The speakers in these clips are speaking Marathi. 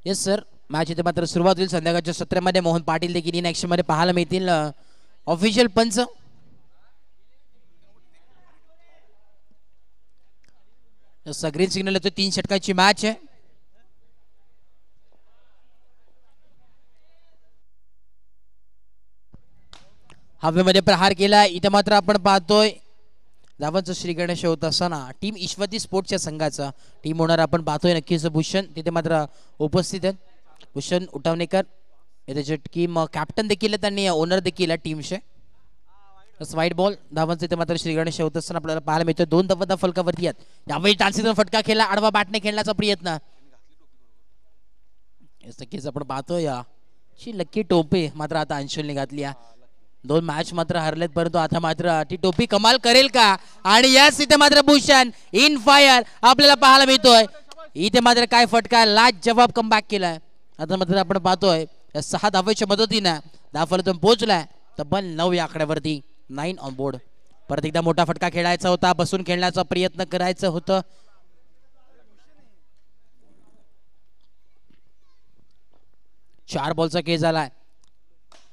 येस सर, मॅच इथे मात्र सुरुवात होईल. संध्याकाळच्या सत्रामध्ये मोहन पाटील देखील इन ॲक्शन मध्ये पाहायला मिळतील. ऑफिशियल पंच ग्रीन सिग्नल येतो. 3 षटकाची मॅच आहे. हवेमध्ये प्रहार केला. इथे मात्र आपण पाहतोय धावांचं श्रीगणेश होत असताना टीम ईश्वती स्पोर्ट्सच्या संघाचा टीम ओनर आपण पाहतोय नक्कीच भूषण तिथे मात्र उपस्थित आहेत. भूषण उठावणेकर याचे टीम कॅप्टन देखील आहेत आणि ओनर देखील आहे टीमचे. वाईट बॉल धावांचं इथे मात्र श्रीगणेश होत असताना आपल्याला पाहायला मिळतोय. 2 धावा फलकावरती आहेत. यावेळी टान्सीतून फटका खेळला. आडवा बॅटने खेळण्याचा प्रयत्न. नक्कीच आपण पाहतोय लक्की टोपी मात्र आता अंशुलने घातली. 2 मॅच मात्र हरलेत परंतु आता मात्र ती टोपी कमाल करेल का. आणि याच इथे मात्र भूषण इन फायर आपल्याला पाहायला मिळतोय. इथे मात्र काय फटका लाज जवाब कमबॅक केलाय. आता मात्र आपण पाहतोय 6 धावेच्या मदतीने धावफलकातून पोहोचलाय. तब्बल 9 या आकड्यावरती 9 ऑन बोर्ड. परत एकदा मोठा फटका खेळायचा होता. बसून खेळण्याचा प्रयत्न करायचं होतं. चार बॉलचा खेळ झालाय.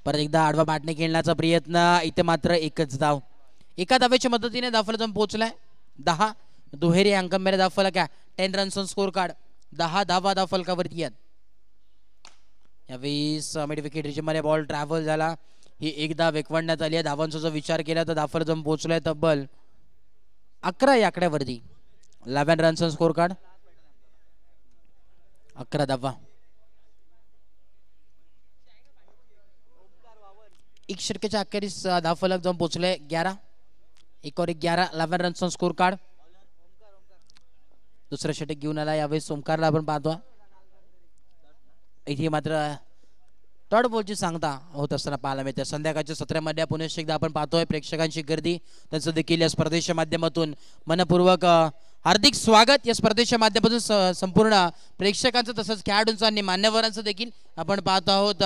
परत एकदा आडवा बॅटने खेळण्याचा प्रयत्न. इथे मात्र एकच धाव. एका धावेच्या मदतीने धावफलकातून पोहोचलाय. 10 दुहेरी अंकांमध्ये धावफलक आहे. 10 रन्स ऑन स्कोर कार्ड. 10 धावा धावफलकावरती आहेत. यावेळी मिड विकेट रिजनमध्ये बॉल ट्रॅव्हल झाला. ही एक धाव एकवडण्यात आली आहे. धावांचा जर विचार केला तर धावफलकातून पोहोचलाय तब्बल 11 या आकड्यावरती. 11 रन्स ऑन स्कोर कार्ड. 11 धावा. एक षटकाच्या अखेरीस धावफलक जाऊन पोहोचले 11. 1 और 11 11 रन्स ऑन स्कोर कार्ड. दुसरं षटक घेऊन आला यावेळेस ओमकारला आपण पाहतो. इथे मात्र थर्ड बॉलची सांगता होत असताना पाहायला मिळते. संध्याकाळच्या सत्रामध्ये पुन्हा एकदा आपण पाहतोय प्रेक्षकांची गर्दी त्यांचं देखील या स्पर्धेच्या माध्यमातून मनपूर्वक हार्दिक स्वागत. या स्पर्धेच्या माध्यमातून संपूर्ण प्रेक्षकांचं तसंच खेळाडूंचं आणि मान्यवरांचं देखील आपण पाहतो आहोत.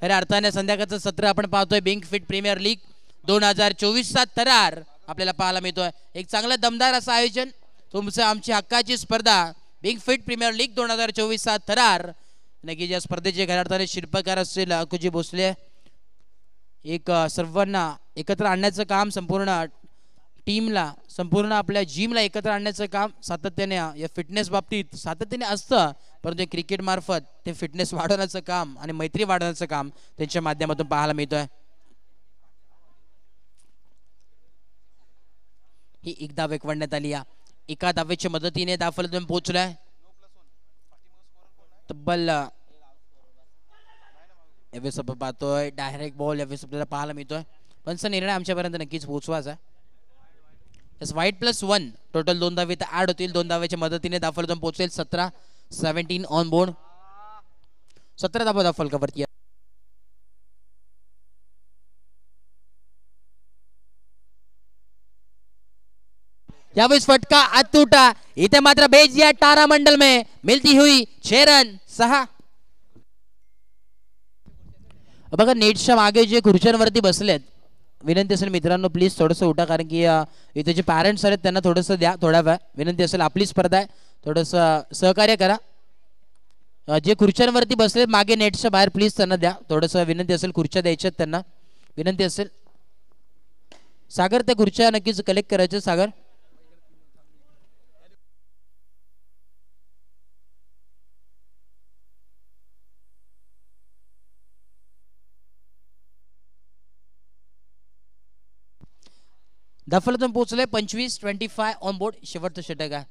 खऱ्या अर्थाने संध्याकाळचं सत्र आपण पाहतोय बिंग फिट प्रीमियर लीग 2024चा थरार आपल्याला पाहायला मिळतोय. एक चांगलं दमदार असं आयोजन. तुमचं आमची हक्काची स्पर्धा बिंग फिट प्रीमियर लीग 2024चा थरार. नक्की ज्या स्पर्धेचे खऱ्या अर्थाने शिल्पकार असतील अकुजी भोसले एक सर्वांना एकत्र आणण्याचं काम संपूर्ण टीमला संपूर्ण आपल्या जिमला एकत्र आणण्याचं काम सातत्याने या फिटनेस बाबतीत सातत्याने असतं. परंतु क्रिकेट मार्फत ते फिटनेस वाढवण्याचं काम आणि मैत्री वाढवण्याचं काम त्यांच्या माध्यमातून पाहायला मिळतोय. ही एक धाव एकवडण्यात आली. एका धावेच्या मदतीने धावफलकातून पोहोचलाय. तब्बल यावेळेस आपण पाहतोय डायरेक्ट बॉल यावेळेस आपल्याला पाहायला मिळतोय. पण निर्णय आमच्यापर्यंत नक्कीच पोहोचवायचा. वाईट +1 टोटल 2 धावे तर ऍड होतील. 2 धावेच्या मदतीने धावफलकातून पोहोचेल 17 ऑन बोर्ड. 17 धावा धावफलकावरती. यावेळेस फटका अतुटा. इथे मात्र भेज दिया तारा मंडल में मिलती हुई 6 रन 6. बघा नेटच्या मागे जे खुर्च्यांवरती बसलेत विनंती असेल मित्रांनो प्लीज थोडंसं उठा कारण की इथे जे पॅरेंट्स आहेत त्यांना थोडंसं द्या. थोडा वेळ विनंती असेल. आपली स्पर्धा आहे थोडंसं सहकार्य करा. जे खुर्च्यांवरती बसलेत मागे नेटच्या बाहेर प्लीज त्यांना द्या. थोडंसं विनंती असेल खुर्च्या द्यायच्यात त्यांना विनंती असेल. सागर त्या खुर्च्या नक्कीच कलेक्ट करायच्या. सागर धावफलकातून पोहोचले 25 ऑन बोर्ड. शेवटचं षटक आहे.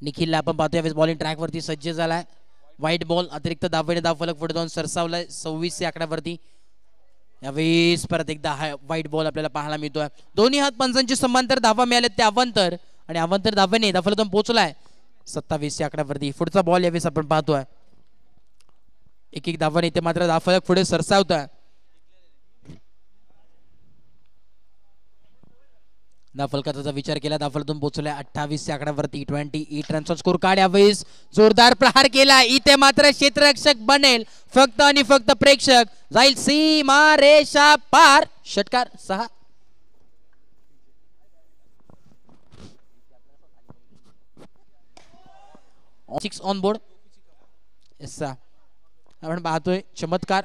निखिलला आपण पाहतोय बॉलिंग ट्रॅक वरती सज्ज झालाय. व्हाईट बॉल अतिरिक्त धावेने धावफलक पुढे जाऊन सरसावलाय 26 या आकड्यावरती. यावेळेस परत एकदा व्हाईट बॉल आपल्याला पाहायला मिळतोय. दोन्ही हात पंचांची समांतर धावा मिळाले ते अवांतर आणि अवांतर धावेने धावफलकातून पोहोचलाय 27 या आकड्यावरती. पुढचा बॉल यावेळेस आपण पाहतोय. एक धावाने इथे मात्र धावफलक पुढे सरसावतोय. धावफलकाचा विचार केला धावफलकातून पोहोचलाय 28 या आकड्यावरती. 28 रनचा स्कोर कार्ड. यावेळेस जोरदार प्रहार केला. इथे मात्र क्षेत्ररक्षक बनेल फक्त आणि फक्त प्रेक्षक जाईल सीमा रेषा पार. षटकार 6. 6 ऑन बोर्ड. आपण पाहतोय चमत्कार.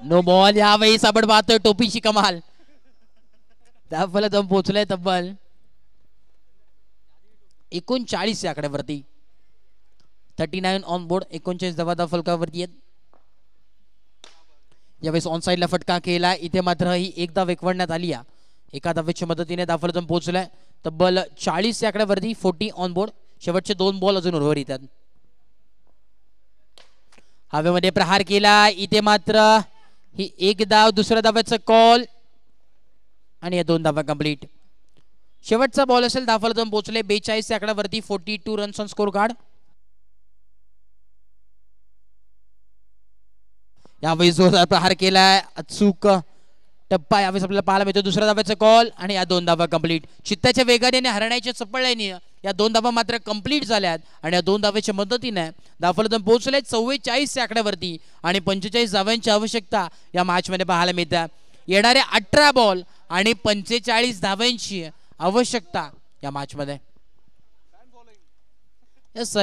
No ball. यावेळेस आपण पाहतोय टोपीची कमाल. धावफलक जाऊन पोहोचलाय तब्बल 39 या आकड्यावरती. 39 ऑन बोर्ड. 39 धावा धावफलकावरती आहेत. यावेळेस ऑन साइडला फटका केला. इथे मात्र ही एक धाव एकवडण्यात आली आहे. एका धावेच्या मदतीने धावफलक जाऊन पोहोचलाय तब्बल 40 या आकड्यावरती. 40 ऑन बोर्ड. शेवटचे 2 बॉल अजून उर्वरित आहेत. हवेमध्ये प्रहार केला. इथे मात्र ही एक धाव. दुसऱ्या धाव्याचा कॉल आणि या 2 धावा कंप्लीट. शेवटचा बॉल असेल. धावफलक जाऊन पोहोचले 42 या आकड्यावरती. 42 रन्स ऑन स्कोर कार्ड. यावेळी जोरदार प्रहार केलाय. अचूक टप्पा यावेळेस आपल्याला पाहायला मिळतो. दुसऱ्या धाव्याचा कॉल आणि या 2 धावा कंप्लीट. चित्ताच्या वेगाने आणि हरण्याच्या चपळाने या 2 धावा मात्र कंप्लीट झाल्यात आणि या 2 धावेच्या मदतीने धावफलक पोहोचले 44 या आकड्यावरती आणि 45 धावांची आवश्यकता या मॅच मध्ये पाहायला मिळते. येणारे 18 बॉल आणि 45 धावांची आवश्यकता या मॅच मध्ये.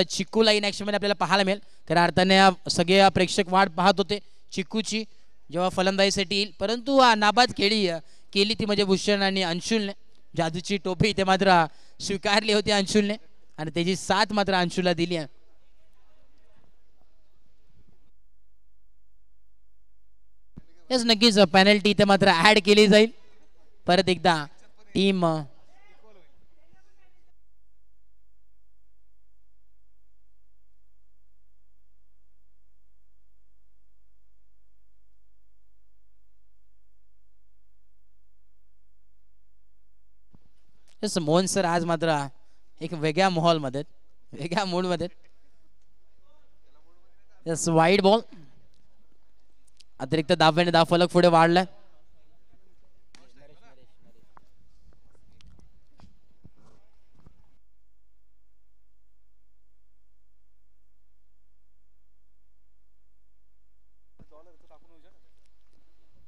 चिक्कू लाईन ऍक्शन मध्ये आपल्याला पाहायला मिळेल. खऱ्या अर्थाने सगळे प्रेक्षक वाट पाहत होते चिक्कूची जेव्हा फलंदाजीसाठी येईल, परंतु नाबाद खेळी केली ती म्हणजे भूषण आणि अंशुलने. जादूची टोपी इथे मात्र स्वीकारली होती अंशुलने आणि त्याची साथ मात्र अंशुला दिली आहे. यस नक्कीच पेनल्टी इथे मात्र ऍड केली जाईल. परत एकदा टीम मोहन सर आज मात्र एक वेगळ्या माहोल मध्ये वेगळ्या मूड मध्ये. Yes wide ball. अतिरिक्त धावेने धावफलक पुढे वाढलाय.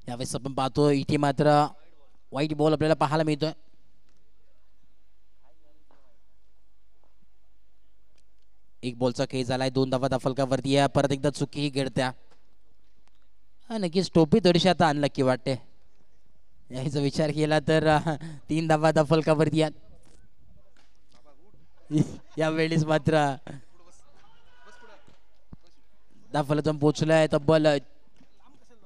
यावेळेस आपण पाहतो इथे मात्र वाईट बॉल आपल्याला पाहायला मिळतोय. एक बॉलचा खेळ झालाय. 2 धावा धावफलकावरती आहे. परत एकदा चुकी ही घडत्या. नक्कीच टोपी थोडीशी आता अनलकी वाटते. याचा विचार केला तर 3 धावा धावफलकावरती आहेत. यावेळेस मात्र धावफलक जाऊन पोहोचलाय तब्बल.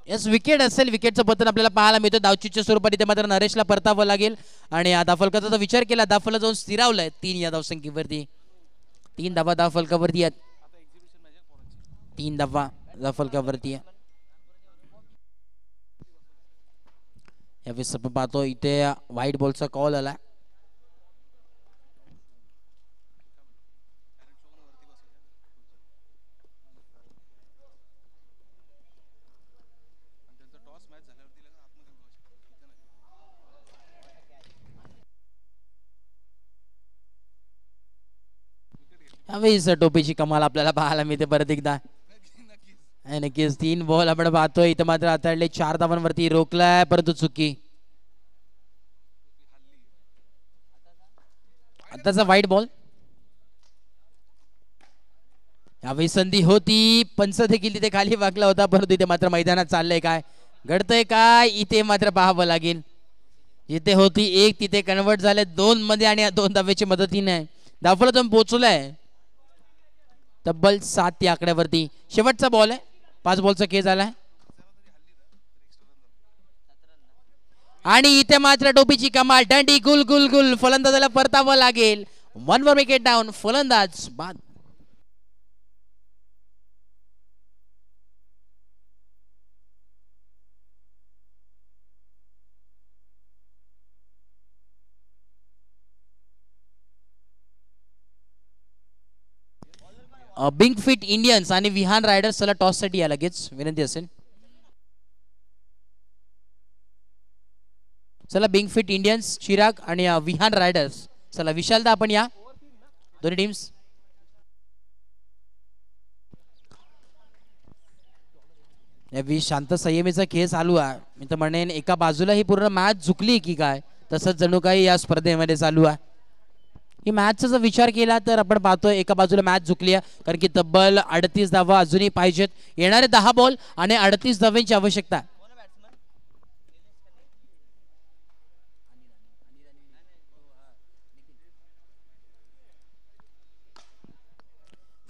यस विकेट असेल. विकेटचं पतन आपल्याला पाहायला मिळतं. धावचीच्या स्वरूपात इथे मात्र नरेशला परतावं लागेल आणि या धावफलकाचा विचार केला. धावफलक जाऊन स्थिरावलाय 3 या धावसंख्येवरती. 3 धावा धावफलकावरती आहेत. 3 धावा धावफलकावरती आहे. यावेळेस आपण पाहतो इथे व्हाईट बॉलचा कॉल आला. यावेळेस टोपीची कमाल आपल्याला पाहायला मिळते परत एकदा. नक्कीच 3 बॉल आपण पाहतोय. इथं मात्र आतडले 4 धावांवरती रोखलाय परंतु चुकी. आताचा वाईट बॉल. यावेळी संधी होती. पंच देखील तिथे खाली वाकला होता परंतु इथे मात्र मैदानात चाललंय काय घडतंय काय इथे मात्र पाहावं लागेल. जिथे होती 1 तिथे कन्वर्ट झाले 2 मध्ये आणि 2 धावेच्या मदतीने धावफलक जाऊन पोहोचलाय तब्बल 7 या आकड्यावरती. शेवटचा बॉल आहे. 5 बॉलचा खेळ झालाय आणि इथे मात्र टोपीची कमाल. डंडी गुल गुल गुल. फलंदाजाला परतावं लागेल. 1 वर विकेट डाऊन. फलंदाज बाद. बिग फिट इंडियन्स आणि विहान रायडर्स चला टॉस साठी या लगेच विनंती असेल. चला बिग फिट इंडियन्स चिराग आणि विहान रायडर्स चला विशालदा आपण या दोन्ही टीम्स. शांत संयमीचा खेळ चालू आहे. मी तर म्हणेन एका बाजूला ही पूर्ण मॅच झुकली की काय तसंच जणू काही या स्पर्धेमध्ये चालू आहे. ही मॅचचा जर विचार केला तर आपण पाहतोय एका बाजूला मॅच झुकली आहे कारण की तब्बल 38 धावा अजूनही पाहिजेत. येणारे 10 बॉल आणि 38 धावांची आवश्यकता.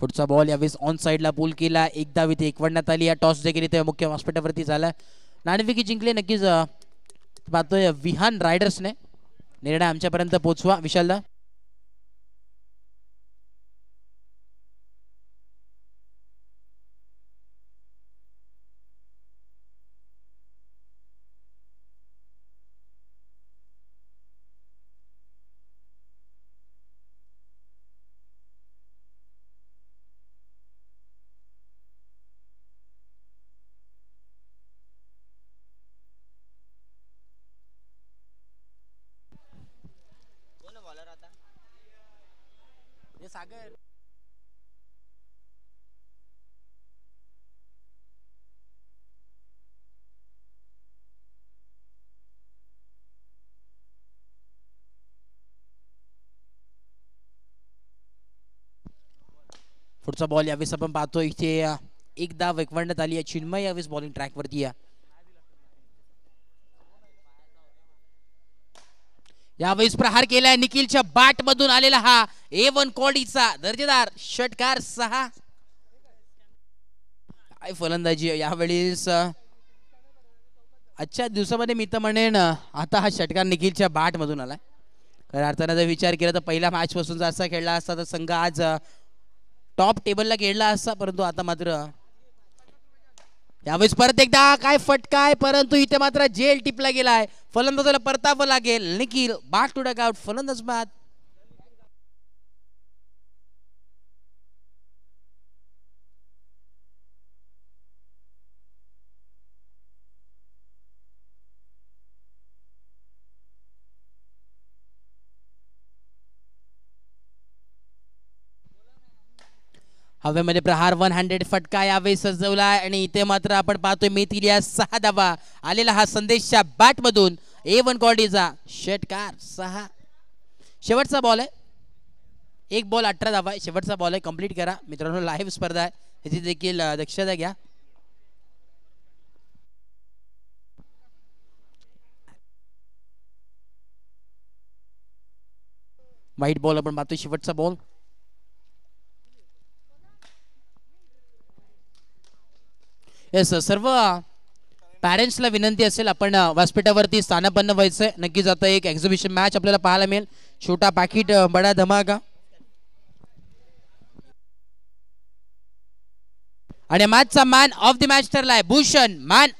पुढचा बॉल यावेळेस ऑन साइडला पूल केला. एक धाव इथे एकवडण्यात आली. टॉस देखील इथे मुख्य व्यासपीठावरती झाला. नाणेफेकी जिंकले नक्कीच पाहतोय विहान रायडर्सने. निर्णय आमच्यापर्यंत पोहोचवा विशालदा. सागर पुढचा बॉल यावेळेस आपण पाहतो इथे एक धाव एकवडण्यात आली आहे. चिन्मय यावेळेस बॉलिंग ट्रॅक वरती आहे. यावेळेस प्रहार केलाय निखिलच्या बॅट मधून आलेला हा A1 क्वालिटीचा दर्जेदार षटकार 6. काय फलंदाजी यावेळेस आजच्या दिवसामध्ये मी तर म्हणेन आता हा षटकार निखिलच्या बॅट मधून आलाय. खऱ्या अर्थानं जर विचार केला तर पहिल्या मॅच पासून जर असा खेळला असता तर संघ आज टॉप टेबलला खेळला असता. परंतु आता मात्र यावेळेस परत एकदा काय फटकाय परंतु इथे मात्र जेल टिपला गेलाय. फलंदाजाला परतावं लागेल. Nikhil back to duck out. फलंदाज बाद. हवेमध्ये प्रहार 100 फटका यावेळी सजवलाय आणि इथे मात्र आपण पाहतोय मेथिलिया 6 धावा आलेला हा संदेशच्या बॅट मधून A1 क्वालिटीचा षटकार 6. शेवटचा बॉल आहे. एक बॉल 18 धावा आहे. शेवटचा बॉल आहे. कंप्लीट करा मित्रांनो. लाईव्ह स्पर्धा आहे ह्याची देखील दक्षता घ्या. व्हाईट बॉल आपण पाहतोय. शेवटचा बॉल. येस सर्व पॅरेंट्सला विनंती असेल आपण व्यासपीठावरती स्थानापन्न व्हायचंय. नक्कीच आता एक एक्झिबिशन मॅच आपल्याला पाहायला मिळेल. छोटा पाकिट बडा धमाका. आणि मॅचचा मॅन ऑफ द मॅच ठरलाय भूषण. मॅन